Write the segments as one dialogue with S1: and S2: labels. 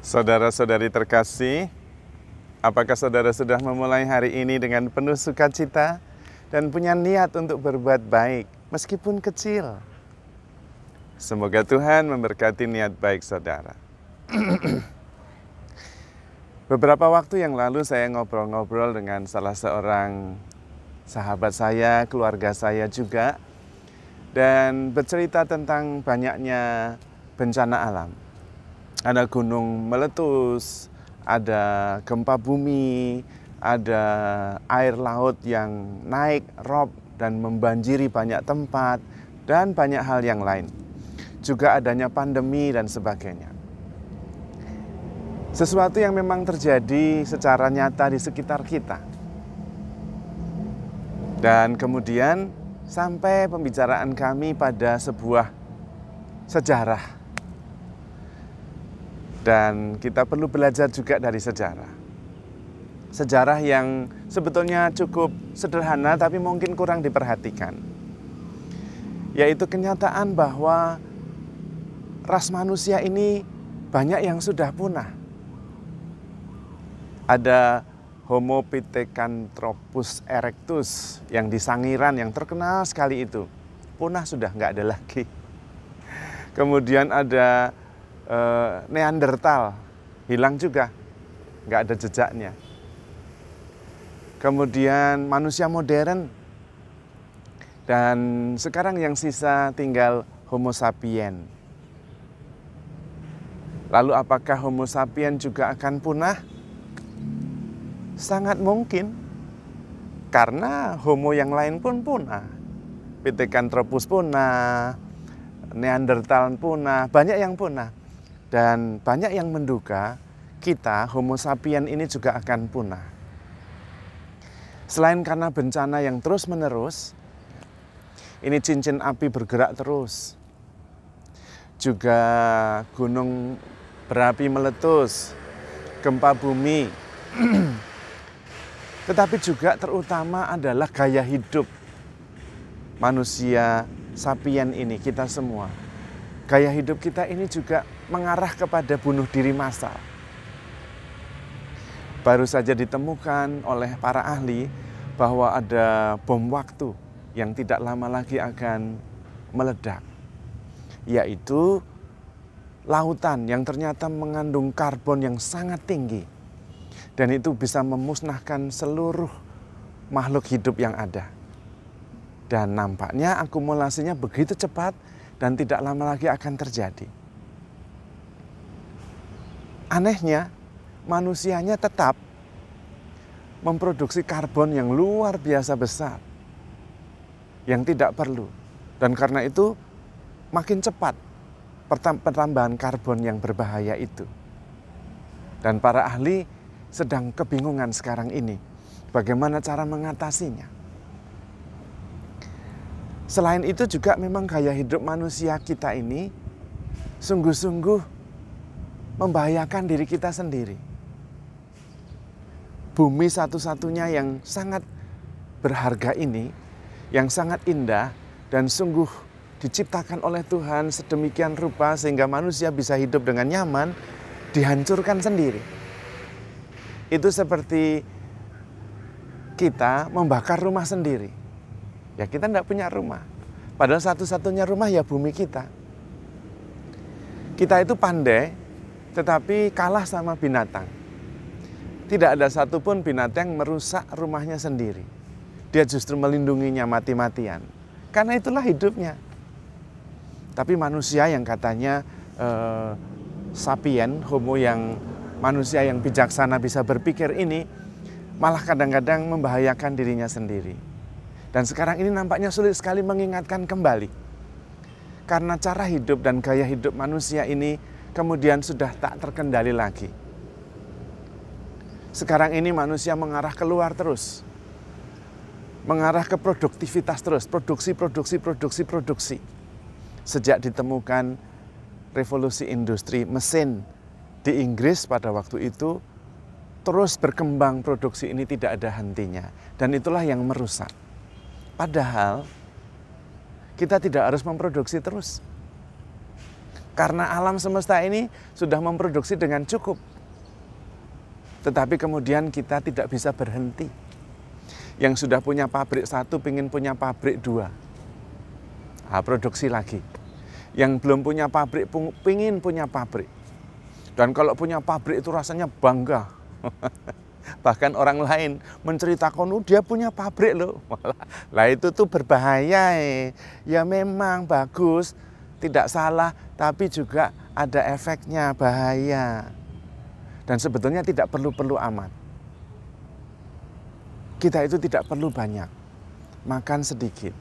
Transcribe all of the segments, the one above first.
S1: Saudara-saudari terkasih, apakah saudara sudah memulai hari ini dengan penuh sukacita dan punya niat untuk berbuat baik, meskipun kecil? Semoga Tuhan memberkati niat baik saudara. Beberapa waktu yang lalu saya ngobrol-ngobrol dengan salah seorang sahabat saya, keluarga saya juga, dan bercerita tentang banyaknya bencana alam. Ada gunung meletus, ada gempa bumi, ada air laut yang naik, rob, dan membanjiri banyak tempat, dan banyak hal yang lain. Juga adanya pandemi dan sebagainya. Sesuatu yang memang terjadi secara nyata di sekitar kita. Dan kemudian sampai pembicaraan kami pada sebuah sejarah. Dan kita perlu belajar juga dari sejarah. Sejarah yang sebetulnya cukup sederhana tapi mungkin kurang diperhatikan. Yaitu kenyataan bahwa ras manusia ini banyak yang sudah punah. Ada Homo pithecanthropus erectus yang di Sangiran yang terkenal sekali itu. Punah sudah nggak ada lagi. Kemudian ada Neandertal, hilang juga, nggak ada jejaknya. Kemudian manusia modern, dan sekarang yang sisa tinggal Homo sapien. Lalu apakah Homo sapien juga akan punah? Sangat mungkin, karena Homo yang lain pun punah. Pithecanthropus punah, Neandertal punah, banyak yang punah. Dan banyak yang menduga kita, Homo sapien ini juga akan punah. Selain karena bencana yang terus-menerus, ini cincin api bergerak terus. Juga gunung berapi meletus, gempa bumi. Tetapi juga terutama adalah gaya hidup manusia sapien ini, kita semua. Gaya hidup kita ini juga mengarah kepada bunuh diri massal. Baru saja ditemukan oleh para ahli bahwa ada bom waktu yang tidak lama lagi akan meledak. Yaitu lautan yang ternyata mengandung karbon yang sangat tinggi. Dan itu bisa memusnahkan seluruh makhluk hidup yang ada. Dan nampaknya akumulasinya begitu cepat dan tidak lama lagi akan terjadi. Anehnya, manusianya tetap memproduksi karbon yang luar biasa besar, yang tidak perlu. Dan karena itu, makin cepat pertambahan karbon yang berbahaya itu. Dan para ahli sedang kebingungan sekarang ini, bagaimana cara mengatasinya. Selain itu juga memang gaya hidup manusia kita ini sungguh-sungguh membahayakan diri kita sendiri. Bumi satu-satunya yang sangat berharga ini, yang sangat indah dan sungguh diciptakan oleh Tuhan sedemikian rupa sehingga manusia bisa hidup dengan nyaman, dihancurkan sendiri. Itu seperti kita membakar rumah sendiri. Ya kita tidak punya rumah. Padahal satu-satunya rumah ya bumi kita. Kita itu pandai, tetapi kalah sama binatang. Tidak ada satupun binatang yang merusak rumahnya sendiri. Dia justru melindunginya mati-matian. Karena itulah hidupnya. Tapi manusia yang katanya sapien, homo yang manusia yang bijaksana bisa berpikir ini, malah kadang-kadang membahayakan dirinya sendiri. Dan sekarang ini nampaknya sulit sekali mengingatkan kembali. Karena cara hidup dan gaya hidup manusia ini kemudian sudah tak terkendali lagi. Sekarang ini manusia mengarah keluar terus. Mengarah ke produktivitas terus, produksi. Sejak ditemukan revolusi industri mesin di Inggris pada waktu itu, terus berkembang produksi ini tidak ada hentinya. Dan itulah yang merusak. Padahal kita tidak harus memproduksi terus. Karena alam semesta ini sudah memproduksi dengan cukup. Tetapi kemudian kita tidak bisa berhenti. Yang sudah punya pabrik 1 ingin punya pabrik 2. Produksi lagi. Yang belum punya pabrik ingin punya pabrik. Dan kalau punya pabrik itu rasanya bangga. Bahkan orang lain menceritakan, dia punya pabrik loh. Lah itu tuh berbahaya. Ya memang bagus, tidak salah, tapi juga ada efeknya, bahaya. Dan sebetulnya tidak perlu-perlu amat. Kita itu tidak perlu banyak. Makan sedikit.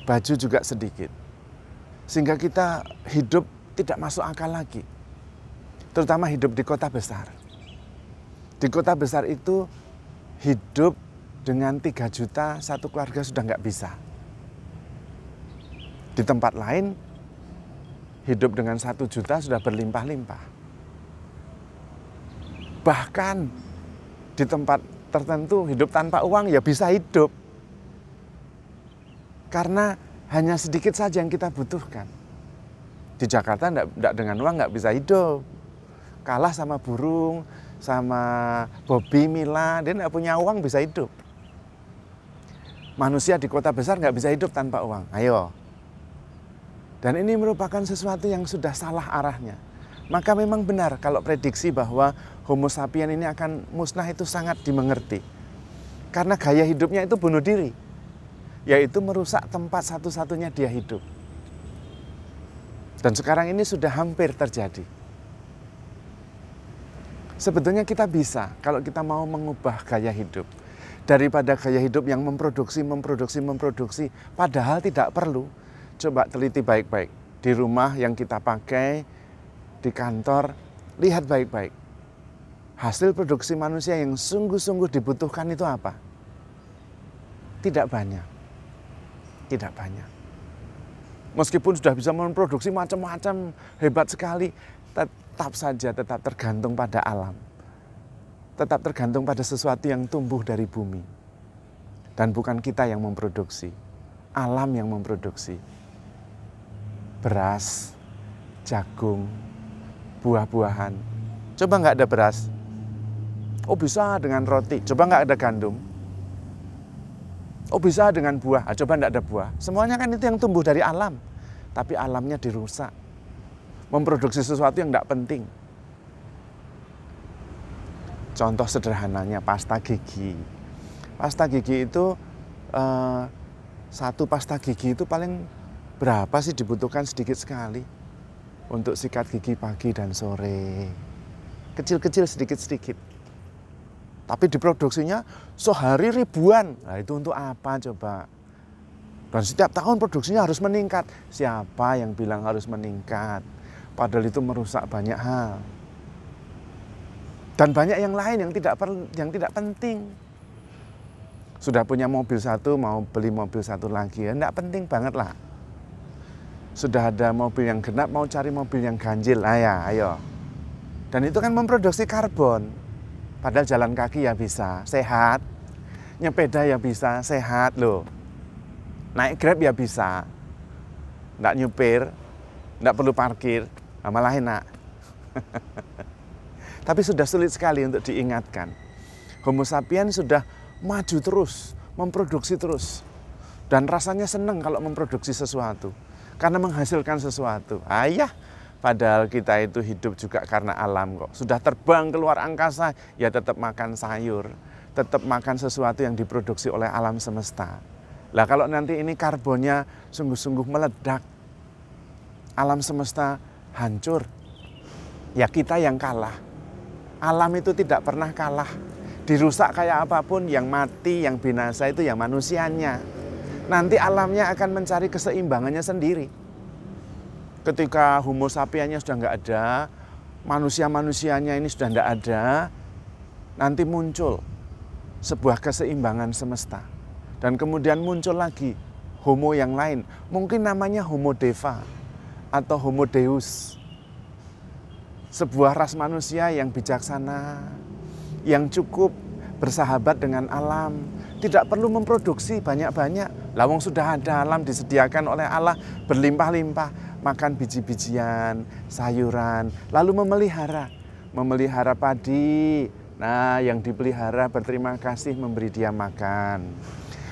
S1: Baju juga sedikit. Sehingga kita hidup tidak masuk akal lagi. Terutama hidup di kota besar. Di kota besar itu hidup dengan 3 juta satu keluarga sudah nggak bisa. Di tempat lain hidup dengan 1 juta sudah berlimpah-limpah. Bahkan di tempat tertentu hidup tanpa uang ya bisa hidup. Karena hanya sedikit saja yang kita butuhkan. Di Jakarta enggak dengan uang nggak bisa hidup. Kalah sama burung, sama Bobby, Mila, dia nggak punya uang bisa hidup. Manusia di kota besar nggak bisa hidup tanpa uang. Ayo. Dan ini merupakan sesuatu yang sudah salah arahnya. Maka memang benar kalau prediksi bahwa Homo sapien ini akan musnah itu sangat dimengerti. Karena gaya hidupnya itu bunuh diri. Yaitu merusak tempat satu-satunya dia hidup. Dan sekarang ini sudah hampir terjadi. Sebetulnya kita bisa kalau kita mau mengubah gaya hidup. Daripada gaya hidup yang memproduksi, padahal tidak perlu. Coba teliti baik-baik. Di rumah yang kita pakai, di kantor, lihat baik-baik. Hasil produksi manusia yang sungguh-sungguh dibutuhkan itu apa? Tidak banyak. Tidak banyak. Meskipun sudah bisa memproduksi macam-macam, hebat sekali, tetap tergantung pada alam. Tetap tergantung pada sesuatu yang tumbuh dari bumi. Dan bukan kita yang memproduksi. Alam yang memproduksi. Beras, jagung, buah-buahan. Coba nggak ada beras. Oh bisa dengan roti. Coba nggak ada gandum. Oh bisa dengan buah. Coba nggak ada buah. Semuanya kan itu yang tumbuh dari alam. Tapi alamnya dirusak. Memproduksi sesuatu yang tidak penting. Contoh sederhananya pasta gigi. Pasta gigi itu satu pasta gigi itu paling berapa sih dibutuhkan sedikit sekali untuk sikat gigi pagi dan sore. Kecil-kecil sedikit-sedikit. Tapi diproduksinya sehari ribuan. Nah itu untuk apa coba? Dan setiap tahun produksinya harus meningkat. Siapa yang bilang harus meningkat? Padahal itu merusak banyak hal. Dan banyak yang lain yang tidak penting. Sudah punya mobil 1, mau beli mobil 1 lagi. Ya, tidak penting banget lah. Sudah ada mobil yang genap, mau cari mobil yang ganjil. Ayo. Dan itu kan memproduksi karbon. Padahal jalan kaki ya bisa, sehat. Nyepeda ya bisa, sehat loh. Naik Grab ya bisa. Nggak nyupir, nggak perlu parkir. Malah enak. Tapi sudah sulit sekali untuk diingatkan. Homo sapiens sudah maju terus, memproduksi terus. Dan rasanya senang kalau memproduksi sesuatu. Karena menghasilkan sesuatu. Padahal kita itu hidup juga karena alam kok. Sudah terbang keluar angkasa, ya tetap makan sayur. Tetap makan sesuatu yang diproduksi oleh alam semesta. Lah kalau nanti ini karbonnya sungguh-sungguh meledak. Alam semesta hancur. Ya kita yang kalah. Alam itu tidak pernah kalah. Dirusak kayak apapun, yang mati, yang binasa itu ya manusianya. Nanti alamnya akan mencari keseimbangannya sendiri. Ketika Homo sapiensnya sudah nggak ada, manusia-manusianya ini sudah nggak ada, nanti muncul sebuah keseimbangan semesta. Dan kemudian muncul lagi Homo yang lain. Mungkin namanya Homo Deva atau Homo Deus. Sebuah ras manusia yang bijaksana, yang cukup bersahabat dengan alam, tidak perlu memproduksi banyak-banyak. Lawang sudah ada alam disediakan oleh Allah berlimpah-limpah. makan biji-bijian, sayuran, lalu memelihara padi. Nah, yang dipelihara berterima kasih memberi dia makan.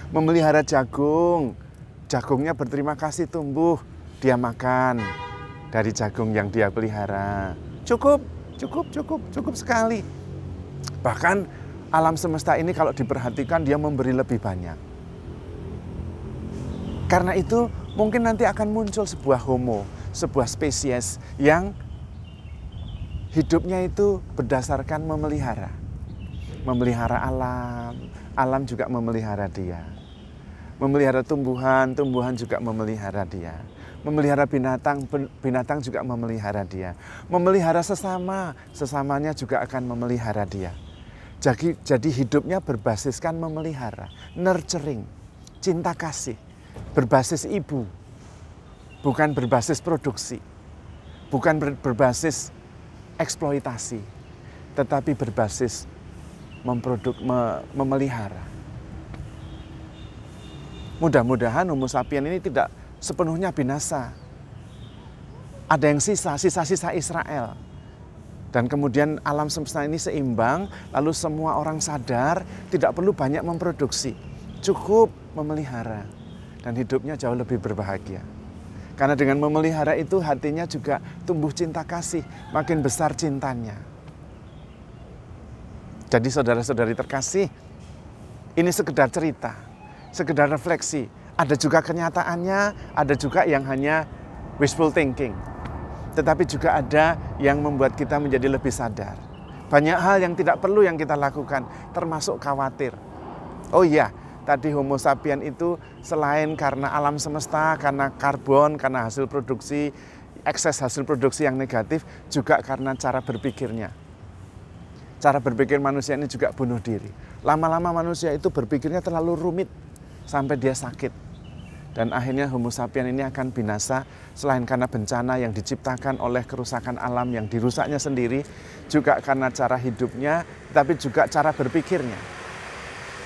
S1: Memelihara jagung, jagungnya berterima kasih tumbuh, dia makan dari jagung yang dia pelihara. Cukup sekali. Bahkan alam semesta ini kalau diperhatikan dia memberi lebih banyak. Karena itu mungkin nanti akan muncul sebuah homo, sebuah spesies yang hidupnya itu berdasarkan memelihara. Memelihara alam, alam juga memelihara dia. Memelihara tumbuhan, tumbuhan juga memelihara dia. Memelihara binatang, binatang juga memelihara dia. Memelihara sesama, sesamanya juga akan memelihara dia. Jadi hidupnya berbasiskan memelihara, nurturing, cinta kasih, berbasis ibu, bukan berbasis produksi, bukan berbasis eksploitasi, tetapi berbasis memelihara. Mudah-mudahan Homo sapien ini tidak sepenuhnya binasa. Ada yang sisa-sisa Israel. Dan kemudian alam semesta ini seimbang, lalu semua orang sadar tidak perlu banyak memproduksi. Cukup memelihara. Dan hidupnya jauh lebih berbahagia. Karena dengan memelihara itu hatinya juga tumbuh cinta kasih, makin besar cintanya. Jadi saudara-saudari terkasih, ini sekedar cerita, sekedar refleksi. Ada juga kenyataannya, ada juga yang hanya wishful thinking. Tetapi juga ada yang membuat kita menjadi lebih sadar. Banyak hal yang tidak perlu yang kita lakukan, termasuk khawatir. Oh iya, tadi Homo sapien itu selain karena alam semesta, karena karbon, karena hasil produksi, ekses hasil produksi yang negatif, juga karena cara berpikirnya. Cara berpikir manusia ini juga bunuh diri. Lama-lama manusia itu berpikirnya terlalu rumit, sampai dia sakit. Dan akhirnya Homo sapien ini akan binasa selain karena bencana yang diciptakan oleh kerusakan alam yang dirusaknya sendiri, juga karena cara hidupnya, tapi juga cara berpikirnya.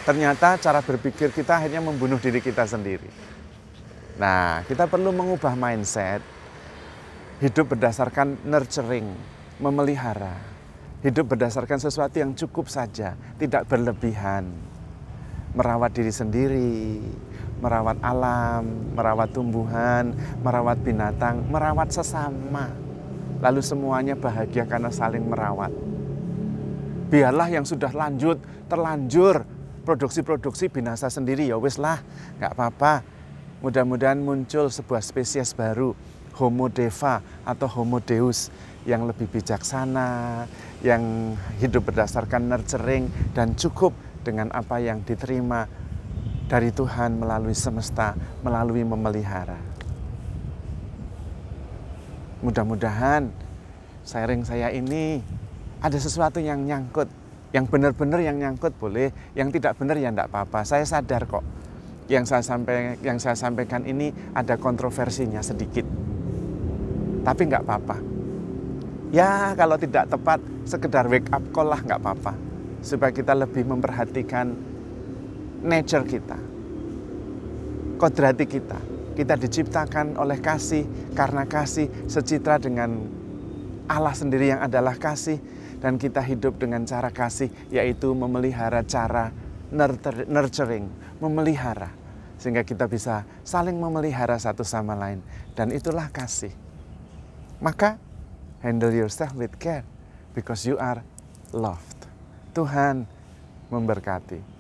S1: Ternyata cara berpikir kita akhirnya membunuh diri kita sendiri. Nah, kita perlu mengubah mindset, hidup berdasarkan nurturing, memelihara. Hidup berdasarkan sesuatu yang cukup saja, tidak berlebihan. Merawat diri sendiri, merawat alam, merawat tumbuhan, merawat binatang, merawat sesama. Lalu semuanya bahagia karena saling merawat. Biarlah yang sudah terlanjur produksi-produksi binasa sendiri, ya wis lah, nggak apa-apa. Mudah-mudahan muncul sebuah spesies baru, Homo deva atau Homo deus, yang lebih bijaksana, yang hidup berdasarkan nurturing dan cukup dengan apa yang diterima dari Tuhan melalui semesta, melalui memelihara. Mudah-mudahan sharing saya ini ada sesuatu yang nyangkut, yang benar-benar yang nyangkut boleh, yang tidak benar ya enggak apa-apa. Saya sadar kok, yang saya sampaikan ini ada kontroversinya sedikit, tapi enggak apa-apa. Ya kalau tidak tepat, sekedar wake up call lah enggak apa-apa, supaya kita lebih memperhatikan nature kita, kodrati kita. Kita diciptakan oleh kasih, karena kasih secitra dengan Allah sendiri yang adalah kasih. Dan kita hidup dengan cara kasih, yaitu memelihara cara nurturing, memelihara. Sehingga kita bisa saling memelihara satu sama lain. Dan itulah kasih. Maka, handle yourself with care, because you are loved. Tuhan memberkati.